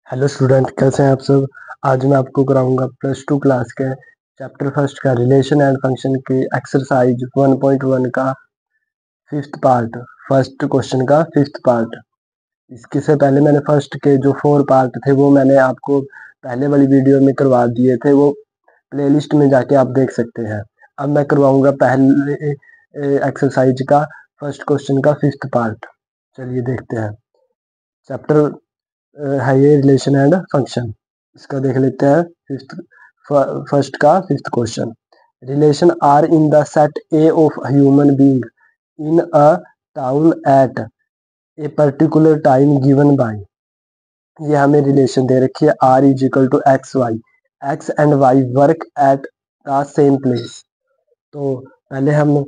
Hello student, कैसे हैं आप सब। आज मैं आपको कराऊंगा प्लस टू क्लास के चैप्टर फर्स्ट का रिलेशन एंड फंक्शन की एक्सरसाइज 1.1 का फिफ्थ पार्ट, फर्स्ट क्वेश्चन का फिफ्थ पार्ट। इसके से पहले मैंने फर्स्ट के जो 4 पार्ट थे वो मैंने आपको पहले वाली वीडियो में करवा दिए थे, वो प्लेलिस्ट में जाके आप देख सकते हैं। अब मैं करवाऊंगा पहले एक्सरसाइज का फर्स्ट क्वेश्चन का फिफ्थ पार्ट। चलिए देखते हैं। चैप्टर है ये रिलेशन एंड फंक्शन। इसका देख लेते हैं फर्स्ट का fifth question. Relation R in the set A of human being in a town at a particular time given by. ये हमें रिलेशन दे रखी है R is equal to X Y. X and Y work at the same place. तो पहले हम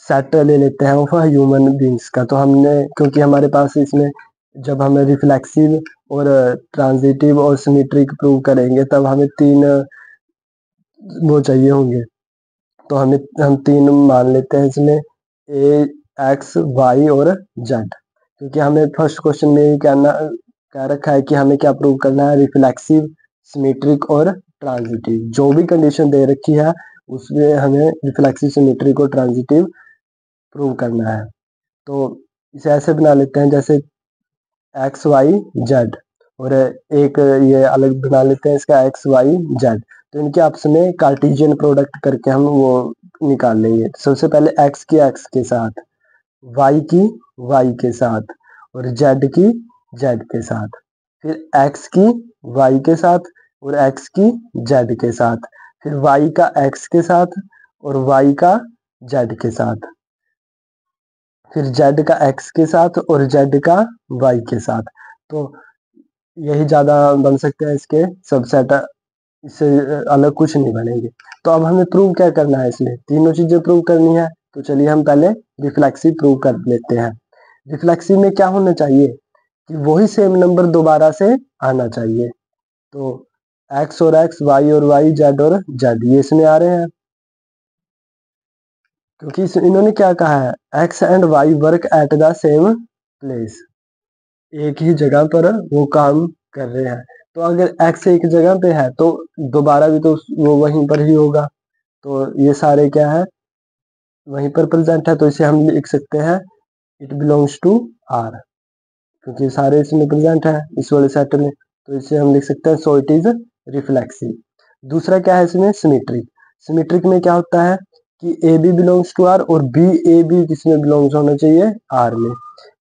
set ले लेते हैं ऑफ ह्यूमन बींग्स का। तो हमने, क्योंकि हमारे पास इसमें जब हमें रिफ्लेक्सिव और ट्रांजिटिव और सिमेट्रिक प्रूव करेंगे तब हमें 3 वो चाहिए होंगे। तो हम 3 मान लेते हैं इसमें ए, एक्स, वाई और जेड। क्योंकि हमें फर्स्ट क्वेश्चन में ये कह रखा है कि हमें क्या प्रूव करना है, रिफ्लेक्सिव, सिमेट्रिक और ट्रांजिटिव। जो भी कंडीशन दे रखी है उसमें हमें रिफ्लेक्सिव, सिमेट्रिक और ट्रांजिटिव प्रूव करना है। तो इसे ऐसे बना लेते हैं जैसे एक्स वाई जेड, और एक ये अलग बना लेते हैं इसका एक्स वाई जेड। तो इनके आपस में कार्टेशियन प्रोडक्ट करके हम वो निकाल लेंगे। सबसे पहले एक्स की एक्स के साथ, वाई की वाई के साथ और जेड की जेड के साथ। फिर एक्स की वाई के साथ और एक्स की जेड के साथ। फिर वाई का एक्स के साथ और वाई का जेड के साथ। फिर जेड का एक्स के साथ और जेड का वाई के साथ। तो यही ज्यादा बन सकते हैं इसके सबसेट, इससे अलग कुछ नहीं बनेंगे। तो अब हमें प्रूव क्या करना है, इसमें तीनों चीजें प्रूव करनी है। तो चलिए हम पहले रिफ्लेक्सिव प्रूव कर लेते हैं। रिफ्लेक्सिव में क्या होना चाहिए कि वही सेम नंबर दोबारा से आना चाहिए। तो एक्स और एक्स, वाई और वाई, जेड और जेड, ये इसमें आ रहे हैं। क्योंकि इन्होंने क्या कहा है, X and Y work at the same place, एक ही जगह पर वो काम कर रहे हैं। तो अगर एक्स एक जगह पे है तो दोबारा भी तो वो वहीं पर ही होगा। तो ये सारे क्या है, वहीं पर प्रेजेंट है। तो इसे हम लिख सकते हैं इट बिलोंग्स टू आर, क्योंकि सारे इसमें प्रेजेंट है इस वाले सेट में। तो इसे हम लिख सकते हैं सो इट इज रिफ्लेक्सिव। दूसरा क्या है इसमें, सिमेट्रिक। सिमेट्रिक में क्या होता है कि A B belongs to R और बी ए बी किसमें बिलोंग्स होना चाहिए, आर में।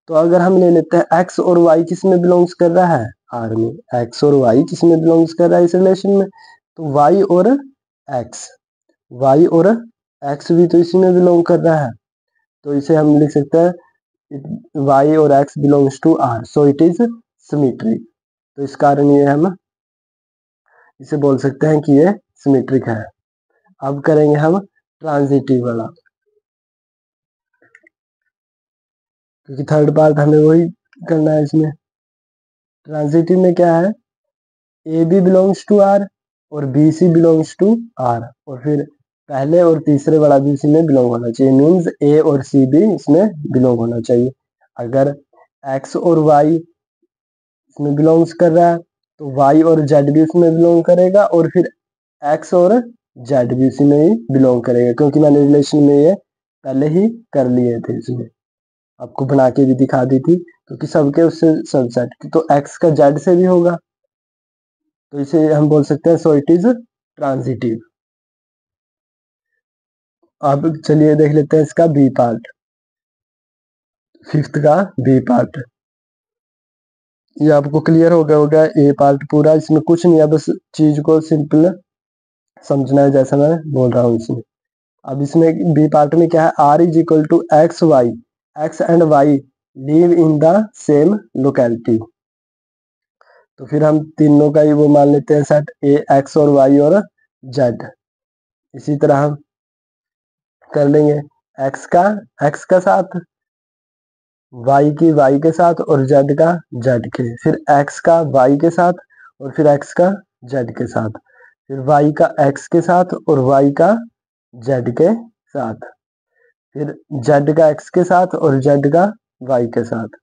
तो अगर हम ले लेते हैं एक्स और वाई किसमें बिलोंग्स कर रहा है, आर में। एक्स और वाई किसमें बिलोंग्स कर रहा है इस रिलेशन में, तो वाई और एक्स, वाई और एक्स भी तो इसी में बिलोंग कर रहा है। तो इसे हम लिख सकते हैं वाई और X belongs to R, so it is symmetric. तो इस कारण ये हम इसे बोल सकते हैं कि ये सिमेट्रिक है। अब करेंगे हम ट्रांजिटिव वाला, क्योंकि थर्ड पार्ट हमें वही करना है इसमें। ट्रांजिटिव में क्या है, A B belongs to R और B C belongs to R, और फिर पहले और तीसरे वाला भी इसी में बिलोंग होना चाहिए। मीन्स ए और सी भी इसमें बिलोंग होना चाहिए। अगर एक्स और वाई इसमें बिलोंग्स कर रहा है तो वाई और जेड भी उसमें बिलोंग करेगा, और फिर एक्स और जेड भी उसी में ही बिलोंग करेगा। क्योंकि मैंने रिलेशन में ये पहले ही कर लिए थे, इसमें आपको बना के भी दिखा दी थी, क्योंकि सबके उससे सबसेट। तो एक्स का जेड से भी होगा, तो इसे हम बोल सकते हैं सो इट इज ट्रांजिटिव। अब चलिए देख लेते हैं इसका बी पार्ट, फिफ्थ का बी पार्ट। ये आपको क्लियर हो गया होगा ए पार्ट पूरा, इसमें कुछ नहीं है, बस चीज को सिंपल समझना है जैसा मैं बोल रहा हूँ इसमें। अब इसमें बी पार्ट में क्या है, R is equal to X Y, X and Y live in the same locality. तो फिर हम तीनों का ही वो मान लेते हैं सेट, ए, एक्स और वाई और जेड। इसी तरह हम कर लेंगे एक्स का साथ, वाई की वाई के साथ और जेड का जेड के। फिर एक्स का वाई के साथ और फिर एक्स का जेड के साथ। फिर वाई का एक्स के साथ और वाई का जेड के साथ। फिर जेड का एक्स के साथ और जेड का वाई के साथ।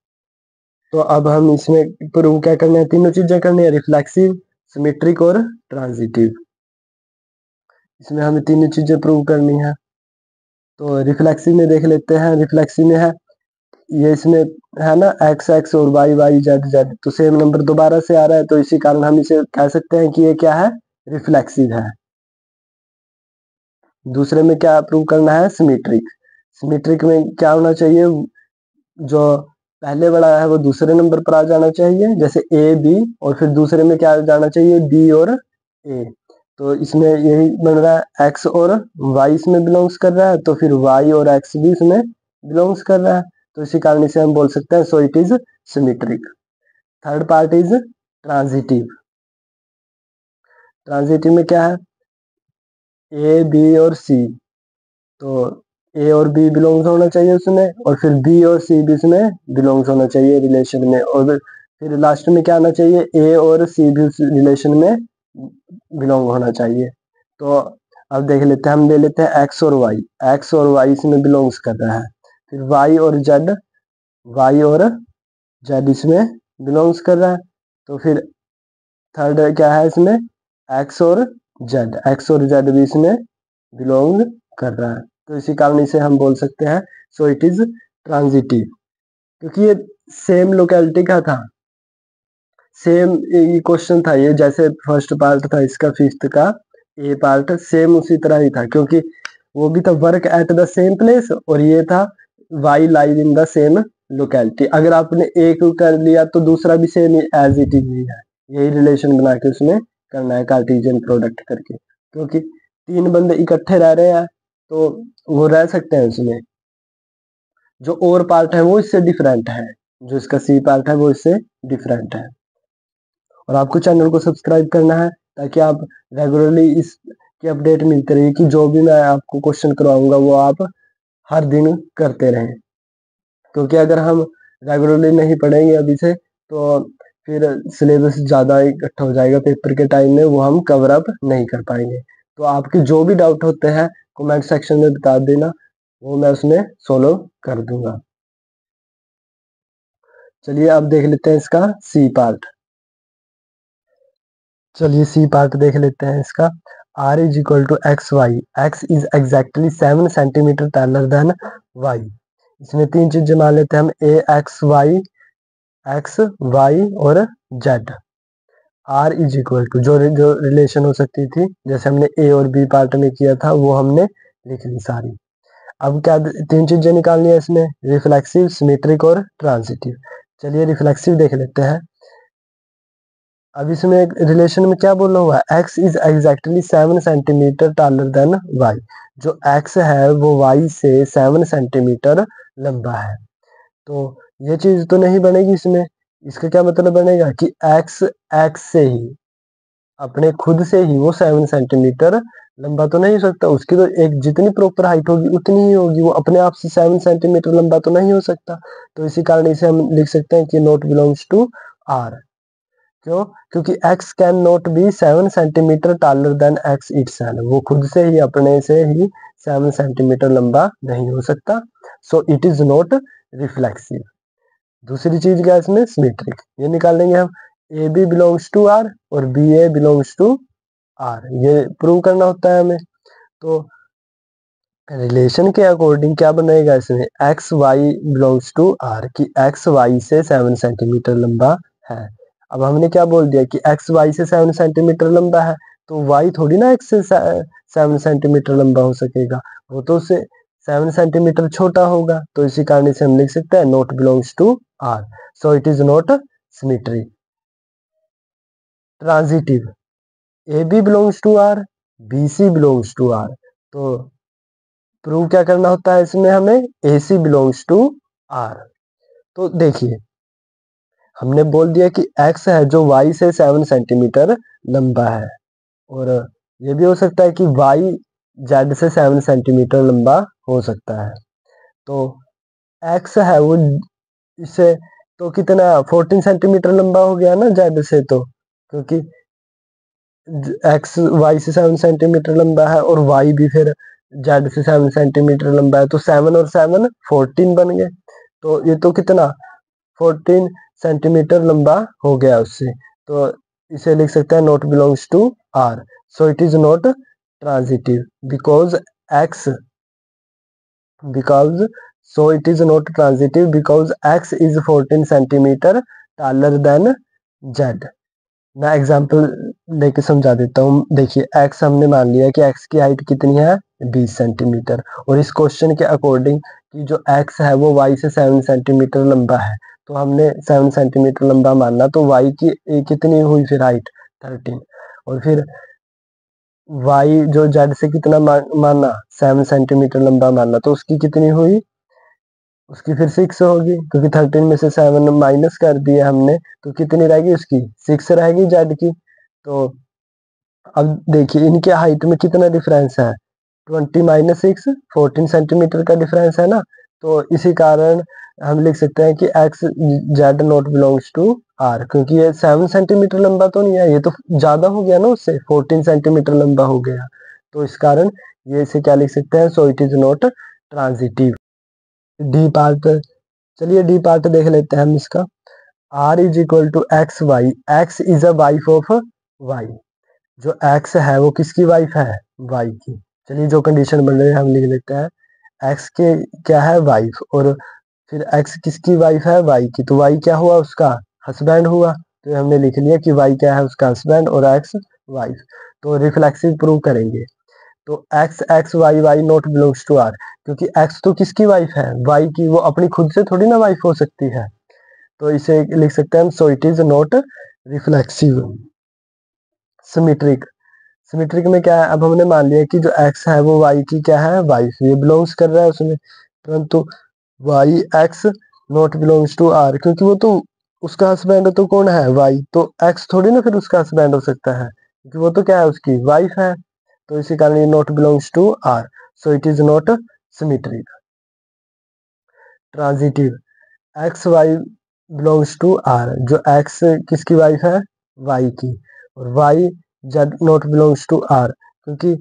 तो अब हम इसमें प्रूव क्या करना है, तीनों चीजें करनी है, रिफ्लेक्सिव, सिमेट्रिक और ट्रांजिटिव। इसमें हमें तीनों चीजें प्रूव करनी है। तो रिफ्लेक्सिव में देख लेते हैं। रिफ्लेक्सिव में है ये, इसमें है ना एक्स एक्स और वाई वाई जेड जेड, तो सेम नंबर दोबारा से आ रहा है, तो इसी कारण हम इसे कह सकते हैं कि ये क्या है, रिफ्लेक्सिव है। दूसरे में क्या प्रूव करना है, सिमेट्रिक। सिमेट्रिक में क्या होना चाहिए, जो पहले वाला है वो दूसरे नंबर पर आ जाना चाहिए, जैसे ए बी, और फिर दूसरे में क्या जाना चाहिए, बी और ए। तो इसमें यही बन रहा है, एक्स और वाई इसमें बिलोंग्स कर रहा है, तो फिर वाई और एक्स भी इसमें बिलोंग्स कर रहा है, तो इसी कारण इसे हम बोल सकते हैं so it is symmetric. Third part is transitive. Transitive में क्या है, ए बी और सी, तो ए और बी बिलोंग्स होना चाहिए उसमें, और फिर बी और सी भी इसमें बिलोंग्स होना चाहिए रिलेशन में, और फिर लास्ट में क्या आना चाहिए, ए और सी भी उस रिलेशन में बिलोंग होना चाहिए। तो अब देख लेते हैं, हम ले लेते हैं एक्स और वाई। एक्स और वाई इसमें बिलोंग्स कर रहा है, फिर वाई और जेड, वाई और जेड इसमें बिलोंग्स कर रहा है, तो फिर थर्ड क्या है इसमें, एक्स और जेड, एक्स और जेड भी इसमें बिलोंग कर रहा है, तो इसी कारण इसे हम बोल सकते हैं सो इट इज ट्रांजिटिव, क्योंकि ये सेम लोकेलिटी का था, सेम क्वेश्चन था ये, जैसे फर्स्ट पार्ट था इसका फिफ्थ का ए पार्ट, सेम उसी तरह ही था, क्योंकि वो भी था work at the same place, और ये था Y lies in the same locality. अगर आपने एक कर लिया तो दूसरा भी सेम एज इट इज ही है, यही रिलेशन बना के उसमें करना है कार्टेशियन प्रोडक्ट करके, क्योंकि तीन बंदे इकट्ठे रह रहे हैं तो वो रह सकते हैं उसमें, जो और पार्ट है वो इससे डिफरेंट है, जो इसका सी पार्ट है वो इससे डिफरेंट है। और आपको चैनल को सब्सक्राइब करना है ताकि आप रेगुलरली इसकी अपडेट मिलती रहे, कि जो भी मैं आपको क्वेश्चन करवाऊंगा वो आप हर दिन करते रहें, क्योंकि अगर हम रेगुलरली नहीं पढ़ेंगे अभी से तो फिर सिलेबस ज़्यादा इकट्ठा हो जाएगा पेपर के टाइम में, वो हम कवर अप नहीं कर पाएंगे। तो आपके जो भी डाउट होते हैं कमेंट सेक्शन में बता देना, वो मैं उसमें सोल्व कर दूंगा। चलिए अब देख लेते हैं इसका सी पार्ट। चलिए सी पार्ट देख लेते हैं इसका। r is equal to X Y, X is exactly 7 centimetre taller than Y. इसमें तीन चीजें मान लेते हैं हम, ए एक्स वाई और Z. r is equal to जो रिलेशन हो सकती थी, जैसे हमने ए और बी पार्ट में किया था, वो हमने लिख ली सारी। अब क्या तीन चीजें निकालनी है इसमें, रिफ्लेक्सिव, सिमेट्रिक और ट्रांजिटिव। चलिए रिफ्लेक्सिव देख लेते हैं। अब इसमें रिलेशन में क्या बोला हुआ है, x is exactly 7 centimetre taller than y। जो x है वो y से 7 सेंटीमीटर लंबा है, तो ये चीज तो नहीं बनेगी इसमें। इसका क्या मतलब बनेगा कि x से ही, अपने खुद से ही वो 7 सेंटीमीटर लंबा तो नहीं हो सकता, उसकी तो एक जितनी प्रॉपर हाइट होगी उतनी ही होगी, वो अपने आप से 7 सेंटीमीटर लंबा तो नहीं हो सकता। तो इसी कारण इसे हम लिख सकते हैं कि नॉट बिलोंग्स टू r। क्यों, क्योंकि x can not be 7 centimetre taller than x itself, वो खुद से ही अपने से ही 7 सेंटीमीटर लंबा नहीं हो सकता, सो इट इज नॉट रिफ्लेक्सिव। दूसरी चीज क्या है इसमें, सिमेट्रिक, ये निकाल लेंगे हम, A B belongs to R और B A belongs to R, ये प्रूव करना होता है हमें। तो रिलेशन के अकॉर्डिंग क्या बनेगा इसमें, X Y belongs to R, की एक्स वाई से 7 सेंटीमीटर लंबा है। अब हमने क्या बोल दिया कि एक्स वाई से 7 सेंटीमीटर लंबा है, तो वाई थोड़ी ना एक्स से 7 सेंटीमीटर लंबा हो सकेगा, वो तो उससे 7 सेंटीमीटर छोटा होगा, तो इसी कारण इसे हम लिख सकते हैं not belongs to R, so it is not symmetry. Transitive, A B belongs to R, B C belongs to R, तो प्रूव क्या करना होता है इसमें हमें, A C belongs to R. तो देखिए हमने बोल दिया कि x है जो y से 7 सेंटीमीटर लंबा है, और ये भी हो सकता है कि y z से 7 सेंटीमीटर लंबा हो सकता है। तो x है वो इससे तो कितना 14 सेंटीमीटर लंबा हो गया ना z से, तो क्योंकि x y से 7 सेंटीमीटर लंबा है और y भी फिर z से 7 सेंटीमीटर लंबा है, तो 7 और 7 14 बन गए, तो ये तो कितना 14 सेंटीमीटर लंबा हो गया उससे, तो इसे लिख सकते हैं not belongs to R, so it is not transitive because X because so it is not transitive because x is 14 centimetre taller than z। मैं एग्जांपल लेके समझा देता हूँ। देखिए x हमने मान लिया कि x की हाइट कितनी है 20 सेंटीमीटर, और इस क्वेश्चन के अकॉर्डिंग कि जो x है वो y से 7 सेंटीमीटर लंबा है, तो हमने 7 सेंटीमीटर लंबा मानना, तो y की कितनी हुई फिर हाइट 13, और फिर y जो z से कितना माना 7 सेंटीमीटर लंबा माना, तो उसकी कितनी हुई, उसकी फिर 6 होगी, क्योंकि 13 में से 7 माइनस कर दिया हमने, तो कितनी रहेगी उसकी 6 रहेगी z की। तो अब देखिए इनके हाइट में कितना डिफरेंस है, 20 माइनस 6 14 सेंटीमीटर का डिफरेंस है ना, तो इसी कारण हम लिख सकते हैं कि X Z not belongs to R, क्योंकि ये 7 सेंटीमीटर लंबा तो नहीं है, ये तो ज्यादा हो गया ना, उससे 14 सेंटीमीटर लंबा हो गया, तो इस कारण ये इसे क्या लिख सकते हैं, so it is not transitive. D part, चलिए डी पार्ट देख लेते हैं हम इसका। R is equal to X Y, X is a wife of Y, जो एक्स है वो किसकी वाइफ है, वाई की। चलिए जो कंडीशन बन रही है हम लिख लेते हैं, एक्स के क्या है वाइफ, और फिर एक्स किसकी वाइफ है, वाई की, तो वाई क्या हुआ उसका हस्बैंड हुआ, तो हमने लिख लिया कि वाई क्या है उसका हस्बैंड और एक्स वाइफ। तो रिफ्लेक्सिव प्रूव करेंगे, तो X X Y Y not belongs to R, क्योंकि एक्स तो किसकी वाइफ है, वाई की, वो अपनी खुद से थोड़ी ना वाइफ हो सकती है, तो इसे लिख सकते हैं हम, सो it is not reflexive. Symmetric, symmetric में क्या है, अब हमने मान लिया कि जो एक्स है वो वाई की क्या है वाइफ, ये बिलोंग्स कर रहा है उसमें, परंतु Y X not belongs to R, क्योंकि वो तो उसका हस्बैंड तो कौन है वाई, तो एक्स थोड़ी ना फिर उसका हस्बैंड हो सकता है, क्योंकि वो तो क्या है उसकी वाइफ है, तो इसी कारण ये not belongs to R, so it is not symmetric. Transitive, X Y belongs to R, जो एक्स किसकी वाइफ है वाई की, और Y Z not belongs to R, क्योंकि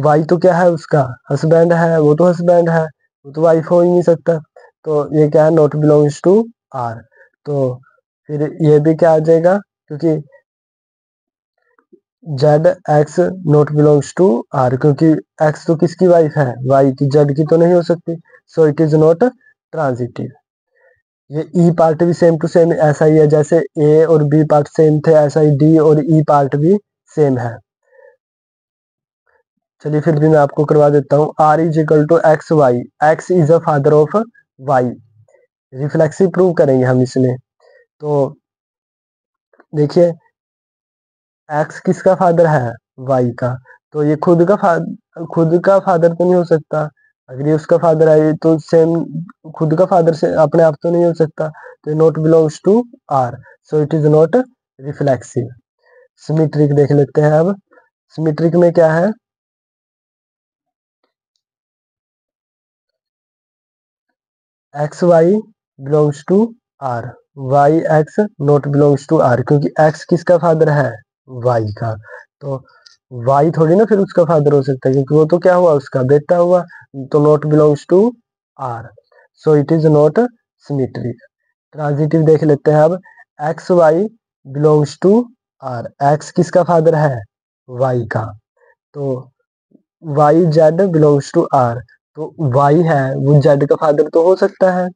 वाई तो क्या है उसका हस्बैंड है, वो तो हस्बैंड है, वो तो वाइफ हो ही नहीं सकता, तो ये क्या है नॉट बिलोंग्स टू आर। तो फिर ये भी क्या आ जाएगा, क्योंकि Z X not belongs to R, क्योंकि एक्स तो किसकी वाइफ है वाई की, जेड की तो नहीं हो सकती, सो इट इज नॉट ट्रांजिटिव। ये ई पार्ट भी सेम टू सेम ऐसा ही है, जैसे ए और बी पार्ट सेम थे, ऐसा ही डी और ई पार्ट भी सेम है। चलिए फिर भी मैं आपको करवा देता हूँ, R is equal to X Y, X is a father of Y, reflexive prove करेंगे हम इसमें। तो देखिए एक्स किसका फादर है वाई का, तो ये खुद का फादर तो नहीं हो सकता, अगर ये उसका फादर है तो सेम खुद का फादर से अपने आप तो नहीं हो सकता, तो not belongs to R, so it is not reflexive. Symmetric देख लेते हैं अब, सिमेट्रिक में क्या है, X Y belongs to R, Y X not belongs to R, क्योंकि एक्स किसका फादर है वाई का, तो वाई थोड़ी ना फिर उसका फादर हो सकता है, क्योंकि वो तो क्या हुआ उसका बेटा हुआ, तो not belongs to R, so it is not symmetric. Transitive देख लेते हैं अब, X Y belongs to R, X किसका फादर है वाई का, तो Y Z belongs to R, तो वाई है वो जेड का फादर तो हो सकता है,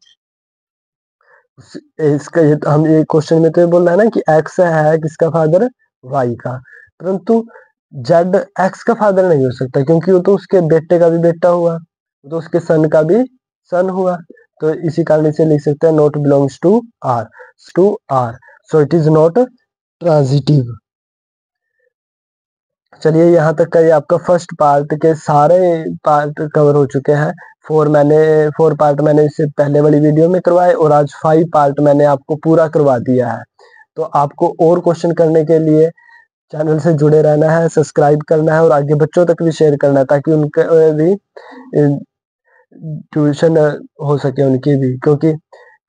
इसका ये तो हम ये क्वेश्चन में तो ये बोल रहा है ना कि एक्स है किसका फादर वाई का, परंतु जेड एक्स का फादर नहीं हो सकता, क्योंकि वो तो उसके बेटे का भी बेटा हुआ, वो तो उसके सन का भी सन हुआ, तो इसी कारण इसे लिख सकते हैं not belongs to R, so it is not transitive. चलिए यहाँ तक का ये आपका फर्स्ट पार्ट के सारे पार्ट कवर हो चुके हैं। फोर पार्ट मैंने इससे पहले वाली वीडियो में करवाए, और आज 5 पार्ट मैंने आपको पूरा करवा दिया है। तो आपको और क्वेश्चन करने के लिए चैनल से जुड़े रहना है, सब्सक्राइब करना है, और आगे बच्चों तक भी शेयर करना है, ताकि उनके भी ट्यूशन हो सके उनकी भी, क्योंकि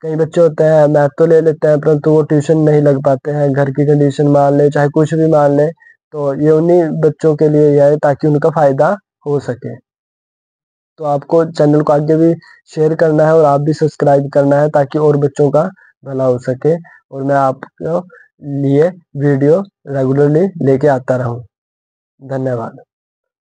कई बच्चे होते हैं मैथ तो ले लेते हैं परंतु वो ट्यूशन नहीं लग पाते हैं, घर की कंडीशन मान ले चाहे कुछ भी मान ले, तो ये उन्हीं बच्चों के लिए है ताकि उनका फायदा हो सके। तो आपको चैनल को आगे भी शेयर करना है और आप भी सब्सक्राइब करना है, ताकि और बच्चों का भला हो सके और मैं आपको लिए वीडियो रेगुलरली लेके आता रहूं। धन्यवाद।